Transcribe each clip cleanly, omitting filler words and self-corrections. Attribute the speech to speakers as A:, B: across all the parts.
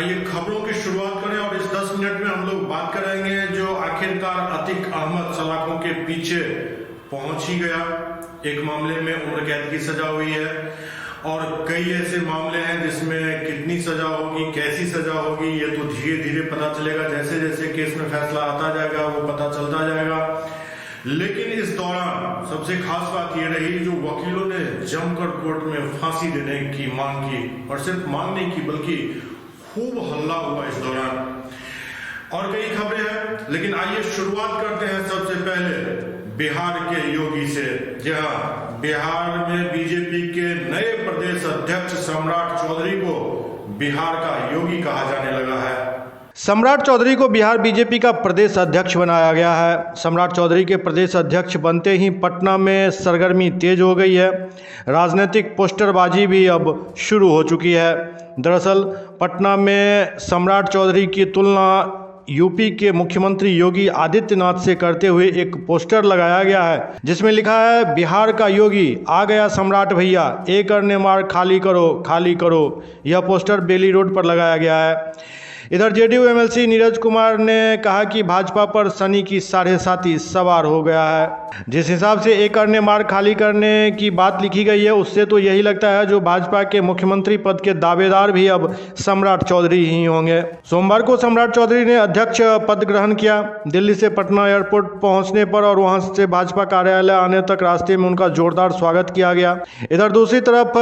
A: आइए खबरों की शुरुआत करें और इस 10 मिनट में हम लोग बात करेंगे जो आखिरकार अतीक अहमद सलाखों के पीछे पहुंच ही गया। एक मामले में उम्र कैद की सजा हुई है और कई ऐसे मामले हैं जिसमें कितनी सजा होगी, कैसी सजा होगी, ये तो धीरे धीरे पता चलेगा। जैसे जैसे केस में फैसला आता जाएगा वो पता चलता जाएगा। लेकिन इस दौरान सबसे खास बात ये रही जो वकीलों ने जमकर कोर्ट में फांसी देने की मांग की, और सिर्फ मांग नहीं की बल्कि खूब हल्ला हुआ इस दौरान। और कई खबरें हैं, लेकिन आइए शुरुआत करते हैं सबसे पहले बिहार के योगी से। जी हाँ, बिहार में बीजेपी के नए प्रदेश अध्यक्ष सम्राट चौधरी को बिहार का योगी कहा जाने लगा है।
B: सम्राट चौधरी को बिहार बीजेपी का प्रदेश अध्यक्ष बनाया गया है। सम्राट चौधरी के प्रदेश अध्यक्ष बनते ही पटना में सरगर्मी तेज हो गई है। राजनीतिक पोस्टरबाजी भी अब शुरू हो चुकी है। दरअसल पटना में सम्राट चौधरी की तुलना यूपी के मुख्यमंत्री योगी आदित्यनाथ से करते हुए एक पोस्टर लगाया गया है जिसमें लिखा है, बिहार का योगी आ गया सम्राट भैया, एक करने मार खाली करो खाली करो। यह पोस्टर बेली रोड पर लगाया गया है। इधर जेडीयू एमएलसी नीरज कुमार ने कहा कि भाजपा पर शनि की 7.5 सवार हो गया है। जिस हिसाब से एक करने मार खाली करने की बात लिखी गई है उससे तो यही लगता है जो भाजपा के मुख्यमंत्री पद के दावेदार भी अब सम्राट चौधरी ही होंगे। सोमवार को सम्राट चौधरी ने अध्यक्ष पद ग्रहण किया। दिल्ली से पटना एयरपोर्ट पहुंचने पर और वहां से भाजपा कार्यालय आने तक रास्ते में उनका जोरदार स्वागत किया गया। इधर दूसरी तरफ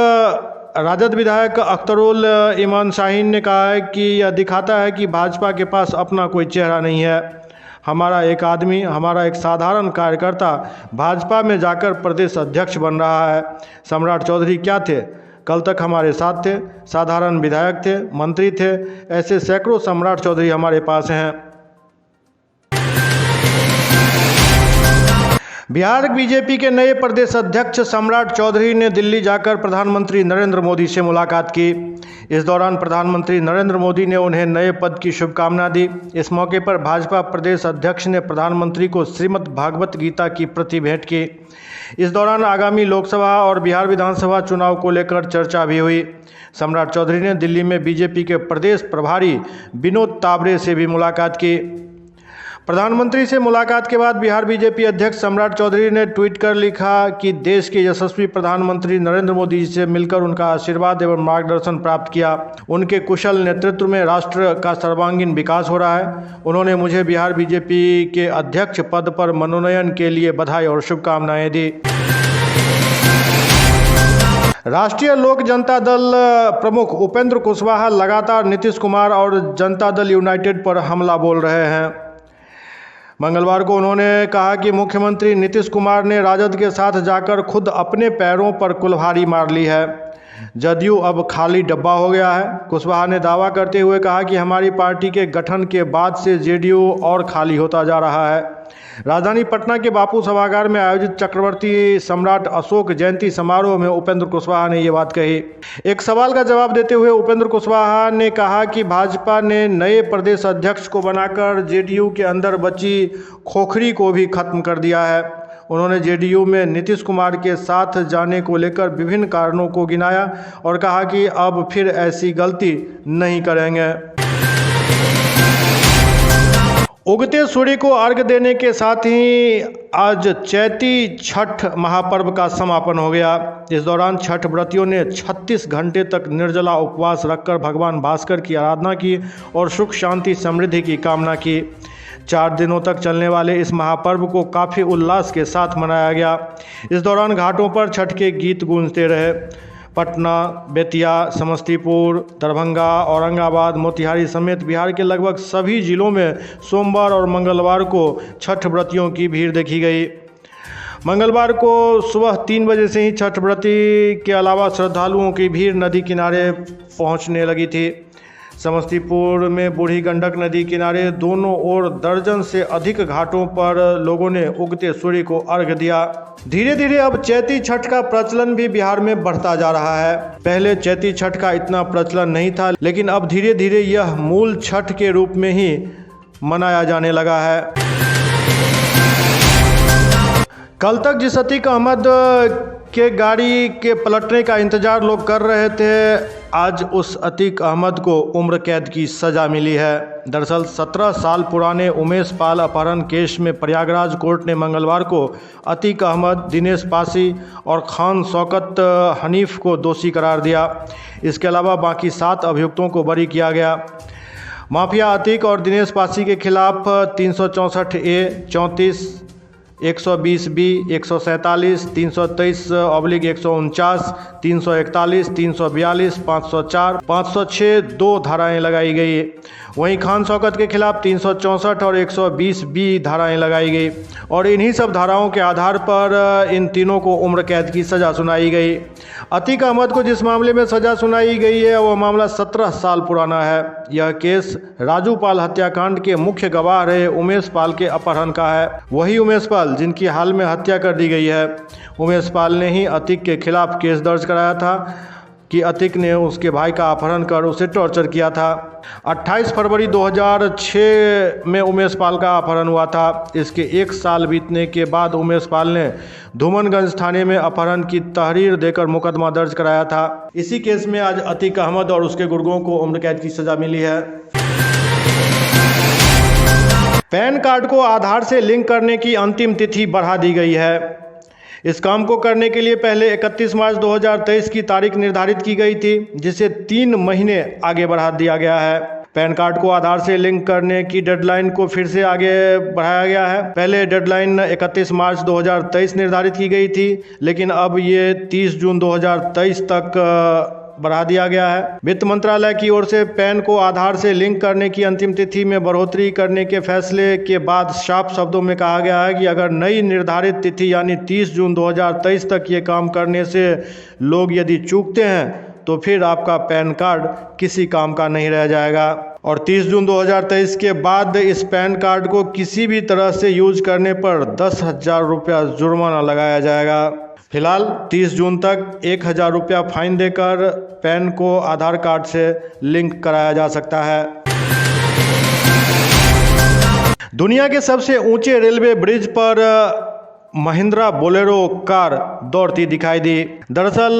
B: राजद विधायक अख्तरुल इमान शाहीन ने कहा है कि यह दिखाता है कि भाजपा के पास अपना कोई चेहरा नहीं है। हमारा एक आदमी, हमारा एक साधारण कार्यकर्ता भाजपा में जाकर प्रदेश अध्यक्ष बन रहा है। सम्राट चौधरी क्या थे? कल तक हमारे साथ थे, साधारण विधायक थे, मंत्री थे। ऐसे सैकड़ों सम्राट चौधरी हमारे पास हैं। बिहार बीजेपी के नए प्रदेश अध्यक्ष सम्राट चौधरी ने दिल्ली जाकर प्रधानमंत्री नरेंद्र मोदी से मुलाकात की। इस दौरान प्रधानमंत्री नरेंद्र मोदी ने उन्हें नए पद की शुभकामना दी। इस मौके पर भाजपा प्रदेश अध्यक्ष ने प्रधानमंत्री को श्रीमद् भागवत गीता की प्रति भेंट की। इस दौरान आगामी लोकसभा और बिहार विधानसभा चुनाव को लेकर चर्चा भी हुई। सम्राट चौधरी ने दिल्ली में बीजेपी के प्रदेश प्रभारी विनोद तावरे से भी मुलाकात की। प्रधानमंत्री से मुलाकात के बाद बिहार बीजेपी अध्यक्ष सम्राट चौधरी ने ट्वीट कर लिखा कि देश के यशस्वी प्रधानमंत्री नरेंद्र मोदी जी से मिलकर उनका आशीर्वाद एवं मार्गदर्शन प्राप्त किया। उनके कुशल नेतृत्व में राष्ट्र का सर्वांगीण विकास हो रहा है। उन्होंने मुझे बिहार बीजेपी के अध्यक्ष पद पर मनोनयन के लिए बधाई और शुभकामनाएं दी। राष्ट्रीय लोक जनता दल प्रमुख उपेंद्र कुशवाहा लगातार नीतीश कुमार और जनता दल यूनाइटेड पर हमला बोल रहे हैं। मंगलवार को उन्होंने कहा कि मुख्यमंत्री नीतीश कुमार ने राजद के साथ जाकर खुद अपने पैरों पर कुल्हाड़ी मार ली है। जदयू अब खाली डब्बा हो गया है। कुशवाहा ने दावा करते हुए कहा कि हमारी पार्टी के गठन के बाद से जेडीयू और खाली होता जा रहा है। राजधानी पटना के बापू सभागार में आयोजित चक्रवर्ती सम्राट अशोक जयंती समारोह में उपेंद्र कुशवाहा ने ये बात कही। एक सवाल का जवाब देते हुए उपेंद्र कुशवाहा ने कहा कि भाजपा ने नए प्रदेश अध्यक्ष को बनाकर जेडीयू के अंदर बची खोखरी को भी खत्म कर दिया है। उन्होंने जेडीयू में नीतीश कुमार के साथ जाने को लेकर विभिन्न कारणों को गिनाया और कहा कि अब फिर ऐसी गलती नहीं करेंगे। उगते सूर्य को अर्घ्य देने के साथ ही आज चैती छठ महापर्व का समापन हो गया। इस दौरान छठ व्रतियों ने 36 घंटे तक निर्जला उपवास रखकर भगवान भास्कर की आराधना की और सुख शांति समृद्धि की कामना की। 4 दिनों तक चलने वाले इस महापर्व को काफ़ी उल्लास के साथ मनाया गया। इस दौरान घाटों पर छठ के गीत गूंजते रहे। पटना, बेतिया, समस्तीपुर, दरभंगा, औरंगाबाद, मोतिहारी समेत बिहार के लगभग सभी जिलों में सोमवार और मंगलवार को छठ व्रतियों की भीड़ देखी गई। मंगलवार को सुबह 3 बजे से ही छठ व्रती के अलावा श्रद्धालुओं की भीड़ नदी किनारे पहुंचने लगी थी। समस्तीपुर में बूढ़ी गंडक नदी किनारे दोनों ओर दर्जन से अधिक घाटों पर लोगों ने उगते सूर्य को अर्घ्य दिया। धीरे धीरे अब चैती छठ का प्रचलन भी बिहार में बढ़ता जा रहा है। पहले चैती छठ का इतना प्रचलन नहीं था, लेकिन अब धीरे धीरे यह मूल छठ के रूप में ही मनाया जाने लगा है। कल तक जिस अतीक अहमद के गाड़ी के पलटने का इंतजार लोग कर रहे थे, आज उस अतीक अहमद को उम्र कैद की सज़ा मिली है। दरअसल 17 साल पुराने उमेश पाल अपहरण केस में प्रयागराज कोर्ट ने मंगलवार को अतीक अहमद, दिनेश पासी और खान शौकत हनीफ को दोषी करार दिया। इसके अलावा बाकी 7 अभियुक्तों को बरी किया गया। माफिया अतीक और दिनेश पासी के खिलाफ 364A, 34, 120B, 147, 323/149, 341, 342, 504, 506 2 धाराएं लगाई गई। वहीं खान शौकत के खिलाफ 364 और 120B धाराएं लगाई गई और इन्हीं सब धाराओं के आधार पर इन तीनों को उम्र कैद की सज़ा सुनाई गई। अतीक अहमद को जिस मामले में सज़ा सुनाई गई है वह मामला 17 साल पुराना है। यह केस राजू पाल हत्याकांड के मुख्य गवाह रहे उमेश पाल के अपहरण का है। वही उमेश पाल जिनकी हाल में हत्या कर दी गई है। उमेश पाल ने ही अतीक के खिलाफ केस दर्ज कराया था कि अतीक ने उसके भाई का अपहरण कर उसे टॉर्चर किया था। 28 फरवरी 2006 में उमेश पाल का अपहरण हुआ था। इसके 1 साल बीतने के बाद उमेश पाल ने धूमनगंज थाने में अपहरण की तहरीर देकर मुकदमा दर्ज कराया था। इसी केस में आज अतीक अहमद और उसके गुर्गों को उम्र कैद की सज़ा मिली है। पैन कार्ड को आधार से लिंक करने की अंतिम तिथि बढ़ा दी गई है। इस काम को करने के लिए पहले 31 मार्च 2023 की तारीख निर्धारित की गई थी, जिसे 3 महीने आगे बढ़ा दिया गया है। पैन कार्ड को आधार से लिंक करने की डेडलाइन को फिर से आगे बढ़ाया गया है। पहले डेडलाइन 31 मार्च 2023 निर्धारित की गई थी, लेकिन अब ये 30 जून 2023 तक बढ़ा दिया गया है। वित्त मंत्रालय की ओर से पैन को आधार से लिंक करने की अंतिम तिथि में बढ़ोतरी करने के फैसले के बाद साफ शब्दों में कहा गया है कि अगर नई निर्धारित तिथि यानी 30 जून 2023 तक ये काम करने से लोग यदि चूकते हैं तो फिर आपका पैन कार्ड किसी काम का नहीं रह जाएगा और 30 जून 2023 के बाद इस पैन कार्ड को किसी भी तरह से यूज करने पर 10,000 रुपया जुर्माना लगाया जाएगा। फिलहाल 30 जून तक 1,000 रुपया फाइन देकर पैन को आधार कार्ड से लिंक कराया जा सकता है। दुनिया के सबसे ऊंचे रेलवे ब्रिज पर महिंद्रा बोलेरो कार दौड़ती दिखाई दी। दरअसल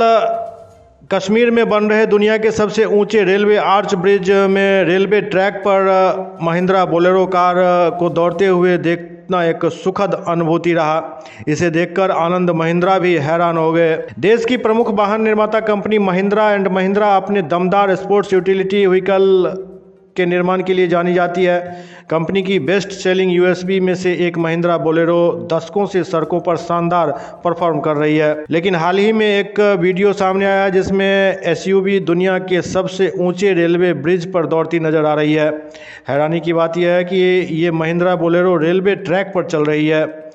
B: कश्मीर में बन रहे दुनिया के सबसे ऊंचे रेलवे आर्च ब्रिज में रेलवे ट्रैक पर महिंद्रा बोलेरो कार को दौड़ते हुए देखना एक सुखद अनुभूति रहा। इसे देखकर आनंद महिंद्रा भी हैरान हो गए। देश की प्रमुख वाहन निर्माता कंपनी महिंद्रा एंड महिंद्रा अपने दमदार स्पोर्ट्स यूटिलिटी व्हीकल के निर्माण के लिए जानी जाती है। कंपनी की बेस्ट सेलिंग यूएसपी में से एक महिंद्रा बोलेरो दशकों से सड़कों पर शानदार परफॉर्म कर रही है। लेकिन हाल ही में एक वीडियो सामने आया जिसमें एसयूवी दुनिया के सबसे ऊंचे रेलवे ब्रिज पर दौड़ती नजर आ रही है। हैरानी की बात यह है कि ये महिंद्रा बोलेरो रेलवे ट्रैक पर चल रही है।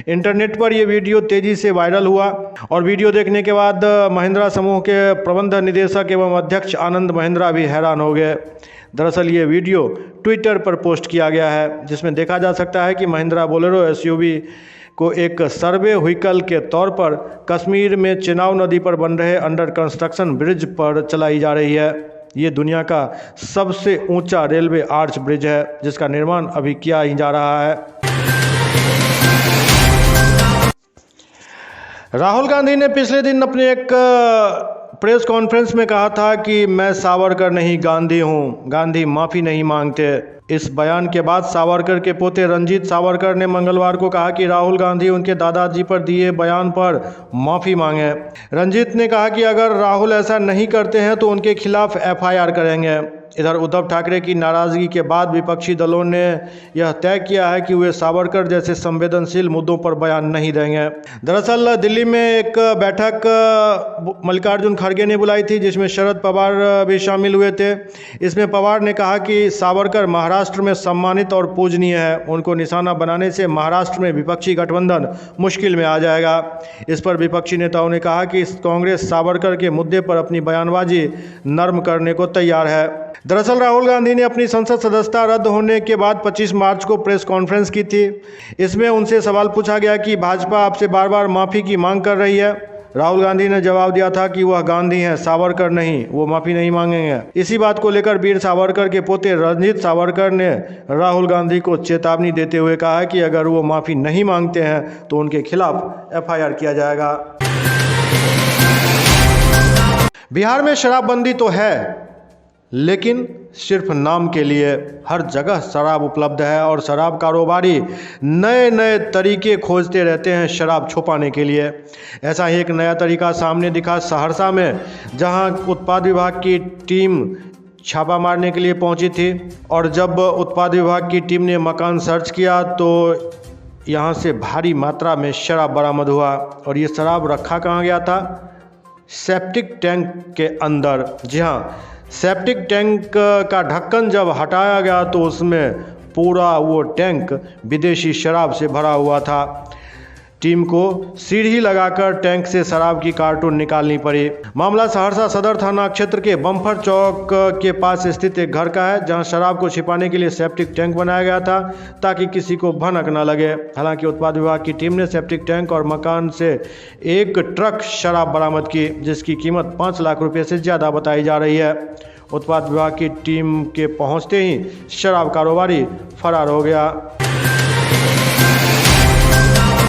B: इंटरनेट पर यह वीडियो तेजी से वायरल हुआ और वीडियो देखने के बाद महिंद्रा समूह के प्रबंध निदेशक एवं अध्यक्ष आनंद महिंद्रा भी हैरान हो गए। दरअसल ये वीडियो ट्विटर पर पोस्ट किया गया है, जिसमें देखा जा सकता है कि महिंद्रा बोलेरो एसयूवी को एक सर्वे व्हीकल के तौर पर कश्मीर में चेनाब नदी पर बन रहे अंडर कंस्ट्रक्शन ब्रिज पर चलाई जा रही है। ये दुनिया का सबसे ऊंचा रेलवे आर्च ब्रिज है, जिसका निर्माण अभी किया ही जा रहा है। राहुल गांधी ने पिछले दिन अपने एक प्रेस कॉन्फ्रेंस में कहा था कि मैं सावरकर नहीं गांधी हूं, गांधी माफ़ी नहीं मांगते। इस बयान के बाद सावरकर के पोते रंजीत सावरकर ने मंगलवार को कहा कि राहुल गांधी उनके दादाजी पर दिए बयान पर माफ़ी मांगे। रंजीत ने कहा कि अगर राहुल ऐसा नहीं करते हैं तो उनके खिलाफ एफआईआर करेंगे। इधर उद्धव ठाकरे की नाराज़गी के बाद विपक्षी दलों ने यह तय किया है कि वे सावरकर जैसे संवेदनशील मुद्दों पर बयान नहीं देंगे। दरअसल दिल्ली में एक बैठक मल्लिकार्जुन खड़गे ने बुलाई थी, जिसमें शरद पवार भी शामिल हुए थे। इसमें पवार ने कहा कि सावरकर महाराष्ट्र में सम्मानित और पूजनीय है। उनको निशाना बनाने से महाराष्ट्र में विपक्षी गठबंधन मुश्किल में आ जाएगा। इस पर विपक्षी नेताओं ने कहा कि कांग्रेस सावरकर के मुद्दे पर अपनी बयानबाजी नर्म करने को तैयार है। दरअसल राहुल गांधी ने अपनी संसद सदस्यता रद्द होने के बाद 25 मार्च को प्रेस कॉन्फ्रेंस की थी। इसमें उनसे सवाल पूछा गया कि भाजपा आपसे बार बार माफ़ी की मांग कर रही है। राहुल गांधी ने जवाब दिया था कि वह गांधी हैं, सावरकर नहीं, वो माफ़ी नहीं मांगेंगे। इसी बात को लेकर वीर सावरकर के पोते रंजीत सावरकर ने राहुल गांधी को चेतावनी देते हुए कहा कि अगर वो माफ़ी नहीं मांगते हैं तो उनके खिलाफ एफआईआर किया जाएगा। बिहार में शराबबंदी तो है, लेकिन सिर्फ नाम के लिए। हर जगह शराब उपलब्ध है और शराब कारोबारी नए नए तरीके खोजते रहते हैं शराब छुपाने के लिए। ऐसा ही एक नया तरीका सामने दिखा सहरसा में, जहां उत्पाद विभाग की टीम छापा मारने के लिए पहुंची थी। और जब उत्पाद विभाग की टीम ने मकान सर्च किया तो यहां से भारी मात्रा में शराब बरामद हुआ। और ये शराब रखा कहाँ गया था? सेप्टिक टैंक के अंदर। जी हाँ, सेप्टिक टैंक का ढक्कन जब हटाया गया तो उसमें पूरा वो टैंक विदेशी शराब से भरा हुआ था। टीम को सीढ़ी लगाकर टैंक से शराब की कार्टून निकालनी पड़ी। मामला सहरसा सदर थाना क्षेत्र के बम्फर चौक के पास स्थित एक घर का है, जहां शराब को छिपाने के लिए सेप्टिक टैंक बनाया गया था ताकि किसी को भनक न लगे। हालांकि उत्पाद विभाग की टीम ने सेप्टिक टैंक और मकान से एक ट्रक शराब बरामद की, जिसकी कीमत 5 लाख रुपये से ज़्यादा बताई जा रही है। उत्पाद विभाग की टीम के पहुंचते ही शराब कारोबारी फरार हो गया।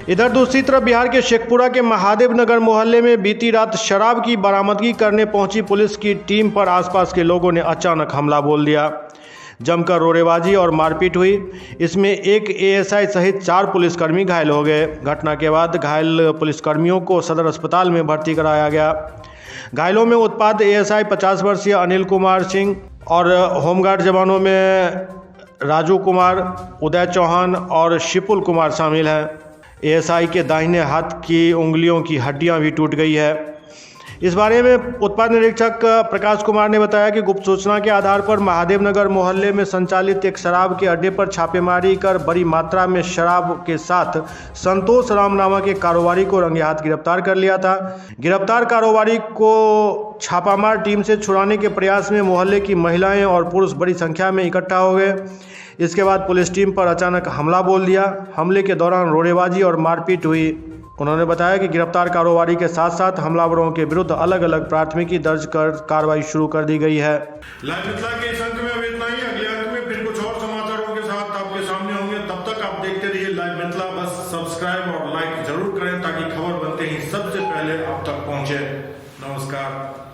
B: इधर दूसरी तरफ बिहार के शेखपुरा के महादेव नगर मोहल्ले में बीती रात शराब की बरामदगी करने पहुंची पुलिस की टीम पर आसपास के लोगों ने अचानक हमला बोल दिया। जमकर रोड़ेबाजी और मारपीट हुई। इसमें एक एएसआई सहित 4 पुलिसकर्मी घायल हो गए। घटना के बाद घायल पुलिसकर्मियों को सदर अस्पताल में भर्ती कराया गया। घायलों में उत्पाद एएसआई 50 वर्षीय अनिल कुमार सिंह और होमगार्ड जवानों में राजू कुमार, उदय चौहान और शिपुल कुमार शामिल हैं। एएसआई के दाहिने हाथ की उंगलियों की हड्डियां भी टूट गई है। इस बारे में उत्पाद निरीक्षक प्रकाश कुमार ने बताया कि गुप्त सूचना के आधार पर महादेव नगर मोहल्ले में संचालित एक शराब के अड्डे पर छापेमारी कर बड़ी मात्रा में शराब के साथ संतोष राम नामक एक कारोबारी को रंगे हाथ गिरफ्तार कर लिया था। गिरफ्तार कारोबारी को छापामार टीम से छुड़ाने के प्रयास में मोहल्ले की महिलाएं और पुरुष बड़ी संख्या में इकट्ठा हो गए। इसके बाद पुलिस टीम पर अचानक हमला बोल दिया। हमले के दौरान रोड़ेबाजी और मारपीट हुई। उन्होंने बताया कि गिरफ्तार कारोबारी के साथ साथ हमलावरों के विरुद्ध अलग अलग प्राथमिकी दर्ज कर कार्रवाई शुरू कर दी गई है।
A: लाइव मिथिला के इस अंक में अब इतना ही। अगले अंक में फिर कुछ और समाचारों के साथ आपके सामने होंगे। तब तक आप देखते रहिए लाइव मिथिला। बस सब्सक्राइब और लाइक जरूर करें ताकि खबर बनते ही सबसे पहले आप तक पहुंचे। नमस्कार।